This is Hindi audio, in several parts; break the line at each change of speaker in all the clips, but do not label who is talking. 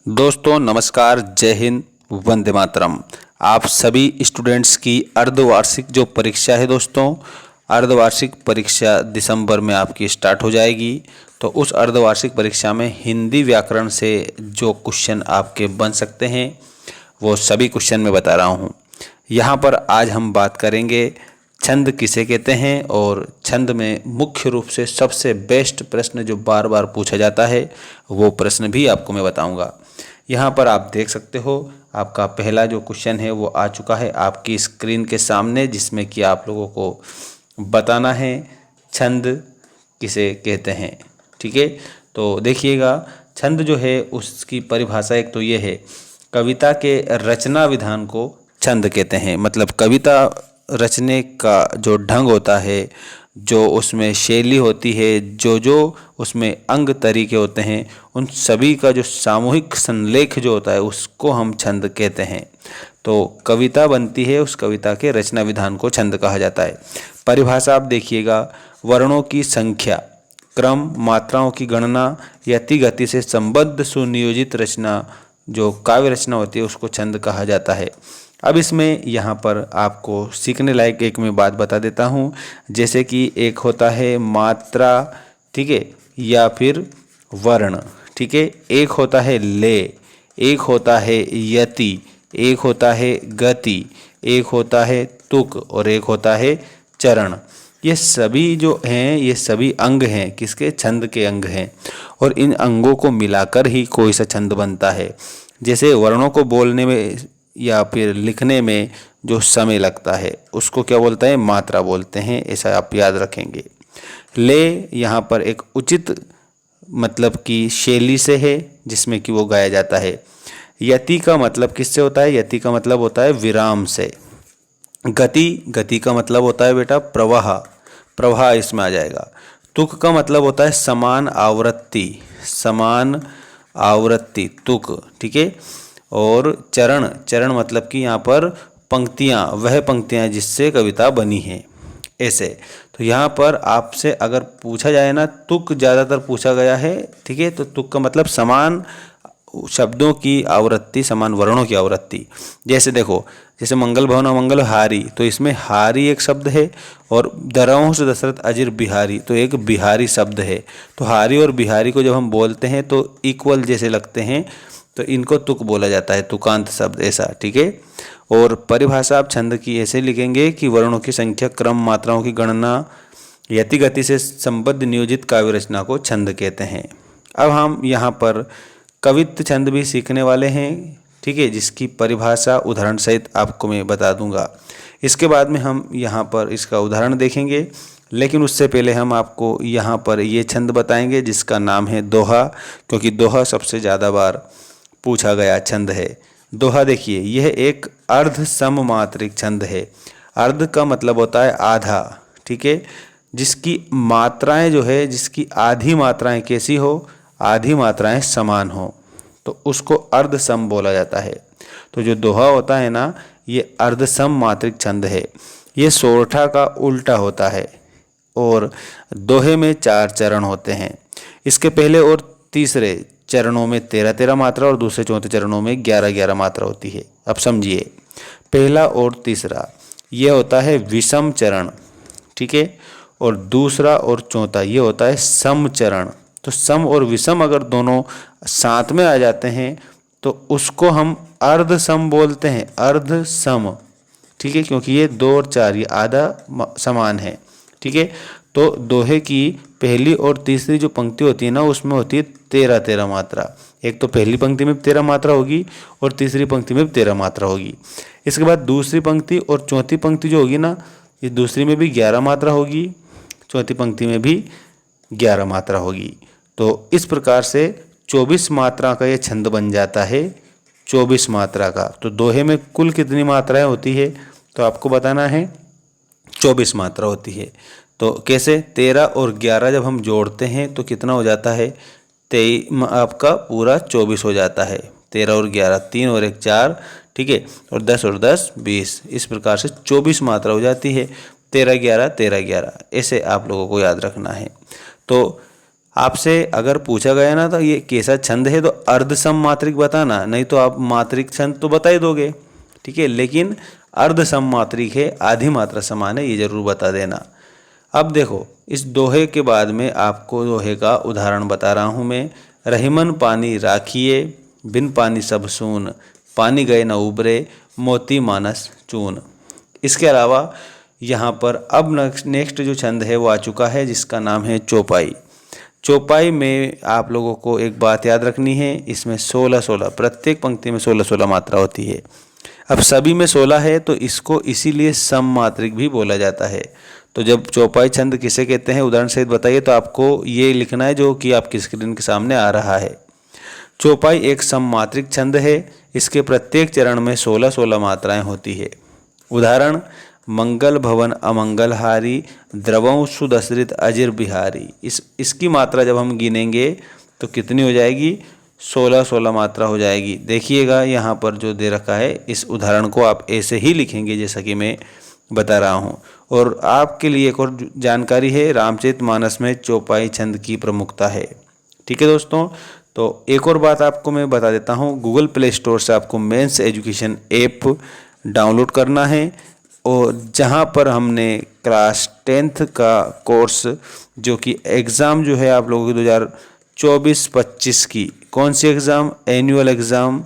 दोस्तों नमस्कार, जय हिंद, वंदे मातरम। आप सभी स्टूडेंट्स की अर्धवार्षिक जो परीक्षा है दोस्तों, अर्धवार्षिक परीक्षा दिसंबर में आपकी स्टार्ट हो जाएगी। तो उस अर्धवार्षिक परीक्षा में हिंदी व्याकरण से जो क्वेश्चन आपके बन सकते हैं वो सभी क्वेश्चन मैं बता रहा हूँ। यहाँ पर आज हम बात करेंगे छंद किसे कहते हैं, और छंद में मुख्य रूप से सबसे बेस्ट प्रश्न जो बार बार पूछा जाता है वो प्रश्न भी आपको मैं बताऊंगा। यहाँ पर आप देख सकते हो, आपका पहला जो क्वेश्चन है वो आ चुका है आपकी स्क्रीन के सामने, जिसमें कि आप लोगों को बताना है छंद किसे कहते हैं। ठीक है, तो देखिएगा, छंद जो है उसकी परिभाषा एक तो ये है, कविता के रचना विधान को छंद कहते हैं। मतलब कविता रचने का जो ढंग होता है, जो उसमें शैली होती है, जो उसमें अंग तरीके होते हैं, उन सभी का जो सामूहिक संलेख जो होता है उसको हम छंद कहते हैं। तो कविता बनती है, उस कविता के रचना विधान को छंद कहा जाता है। परिभाषा आप देखिएगा, वर्णों की संख्या, क्रम, मात्राओं की गणना, यति गति से संबद्ध सुनियोजित रचना जो काव्य रचना होती है उसको छंद कहा जाता है। अब इसमें यहाँ पर आपको सीखने लायक एक मैं बात बता देता हूँ, जैसे कि एक होता है मात्रा, ठीक है, या फिर वर्ण, ठीक है। एक होता है ले, एक होता है यति, एक होता है गति, एक होता है तुक और एक होता है चरण। ये सभी जो हैं ये सभी अंग हैं, किसके? छंद के अंग हैं। और इन अंगों को मिलाकर ही कोई सा छंद बनता है। जैसे वर्णों को बोलने में या फिर लिखने में जो समय लगता है उसको क्या बोलता है? मात्रा बोलते हैं, ऐसा आप याद रखेंगे। ले यहाँ पर एक उचित मतलब कि शैली से है जिसमें कि वो गाया जाता है। यति का मतलब किससे होता है? यति का मतलब होता है विराम से। गति का मतलब होता है बेटा प्रवाह, प्रवाह इसमें आ जाएगा। तुक का मतलब होता है समान आवृत्ति, समान आवृत्ति तुक, ठीक है। और चरण मतलब कि यहाँ पर पंक्तियाँ, वह पंक्तियाँ जिससे कविता बनी है, ऐसे। तो यहाँ पर आपसे अगर पूछा जाए ना, तुक ज़्यादातर पूछा गया है, ठीक है। तो तुक का मतलब समान शब्दों की आवृत्ति, समान वर्णों की आवृत्ति। जैसे देखो, जैसे मंगल भवन मंगल हारी, तो इसमें हारी एक शब्द है, और दरहों से दशरथ अजिर बिहारी, तो एक बिहारी शब्द है। तो हारी और बिहारी को जब हम बोलते हैं तो इक्वल जैसे लगते हैं, तो इनको तुक बोला जाता है, तुकांत शब्द, ऐसा, ठीक है। और परिभाषा आप छंद की ऐसे लिखेंगे कि वर्णों की संख्या, क्रम, मात्राओं की गणना, यति गति से संबद्ध नियोजित काव्य रचना को छंद कहते हैं। अब हम यहाँ पर कवित्व छंद भी सीखने वाले हैं, ठीक है, जिसकी परिभाषा उदाहरण सहित आपको मैं बता दूंगा। इसके बाद में हम यहाँ पर इसका उदाहरण देखेंगे, लेकिन उससे पहले हम आपको यहाँ पर ये छंद बताएंगे जिसका नाम है दोहा, क्योंकि दोहा सबसे ज़्यादा बार पूछा गया छंद है। दोहा देखिए, यह एक अर्ध सममात्रिक छंद है। अर्ध का मतलब होता है आधा, ठीक है, जिसकी मात्राएं जो है, जिसकी आधी मात्राएं कैसी हो? आधी मात्राएं समान हो, तो उसको अर्ध सम बोला जाता है। तो जो दोहा होता है ना, ये अर्ध सम मात्रिक छंद है। ये सोरठा का उल्टा होता है, और दोहे में 4 चरण होते हैं। इसके पहले और तीसरे चरणों में 13-13 मात्रा और दूसरे चौथे चरणों में 11-11 मात्रा होती है। अब समझिए, पहला और तीसरा ये होता है विषम चरण, ठीक है, और दूसरा और चौथा ये होता है सम चरण। तो सम और विषम अगर दोनों साथ में आ जाते हैं तो उसको हम अर्ध सम बोलते हैं, अर्ध सम, ठीक है, क्योंकि ये 2 और 4 ये आधा समान है, ठीक है। तो दोहे की पहली और तीसरी जो पंक्ति होती है ना, उसमें होती है 13-13 मात्रा। एक तो पहली पंक्ति में 13 मात्रा होगी और तीसरी पंक्ति में 13 मात्रा होगी। इसके बाद दूसरी पंक्ति और चौथी पंक्ति जो होगी ना, ये दूसरी में भी 11 मात्रा होगी, चौथी पंक्ति में भी 11 मात्रा होगी। तो इस प्रकार से 24 मात्रा का ये छंद बन जाता है, 24 मात्रा का। तो दोहे में कुल कितनी मात्राएं होती है? तो आपको बताना है 24 मात्रा होती है। तो कैसे? 13 और 11 जब हम जोड़ते हैं तो कितना हो जाता है? आपका पूरा 24 हो जाता है। 13 और 11, 3 और 1 4, ठीक है, और 10 और 10 20, इस प्रकार से 24 मात्रा हो जाती है। 13-11 13-11, ऐसे आप लोगों को याद रखना है। तो आपसे अगर पूछा गया ना तो ये कैसा छंद है तो अर्ध सम मात्रिक बताना, नहीं तो आप मात्रिक छंद तो बता ही दोगे, ठीक है, लेकिन अर्ध सम मात्रिक है, आधी मात्रा समान है, ये जरूर बता देना। अब देखो इस दोहे के बाद में आपको दोहे का उदाहरण बता रहा हूँ मैं। रहीमन पानी राखिए, बिन पानी सब सून, पानी गए न उबरे, मोती मानस चून। इसके अलावा यहाँ पर अब नेक्स्ट जो छंद है वो आ चुका है, जिसका नाम है चौपाई। चौपाई में आप लोगों को एक बात याद रखनी है, इसमें 16-16 प्रत्येक पंक्ति में 16-16 मात्रा होती है। अब सभी में 16 है तो इसको इसीलिए सम मात्रिक भी बोला जाता है। तो जब चौपाई छंद किसे कहते हैं उदाहरण सहित बताइए, तो आपको ये लिखना है जो कि आपकी स्क्रीन के सामने आ रहा है। चौपाई एक सम मात्रिक छंद है, इसके प्रत्येक चरण में 16-16 मात्राएं होती है। उदाहरण, मंगल भवन अमंगलहारी, द्रवं सुदसरित अजिर बिहारी। इसकी मात्रा जब हम गिनेंगे तो कितनी हो जाएगी, 16-16 मात्रा हो जाएगी। देखिएगा यहाँ पर जो दे रखा है, इस उदाहरण को आप ऐसे ही लिखेंगे जैसा कि मैं बता रहा हूँ। और आपके लिए एक और जानकारी है, रामचरितमानस में चौपाई छंद की प्रमुखता है। ठीक है दोस्तों, तो एक और बात आपको मैं बता देता हूँ, गूगल प्ले स्टोर से आपको मेंस एजुकेशन ऐप डाउनलोड करना है, और जहाँ पर हमने क्लास 10th का कोर्स जो कि एग्ज़ाम जो है आप लोगों की 2024-25 की कौन सी एग्ज़ाम, एनुअल एग्ज़ाम,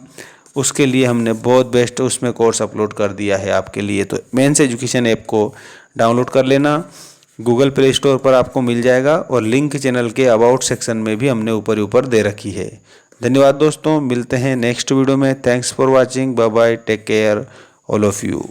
उसके लिए हमने बहुत बेस्ट उसमें कोर्स अपलोड कर दिया है आपके लिए। तो मेंस एजुकेशन ऐप को डाउनलोड कर लेना, गूगल प्ले स्टोर पर आपको मिल जाएगा, और लिंक चैनल के अबाउट सेक्शन में भी हमने ऊपर दे रखी है। धन्यवाद दोस्तों, मिलते हैं नेक्स्ट वीडियो में। Thanks for watching, bye bye, take care all of you.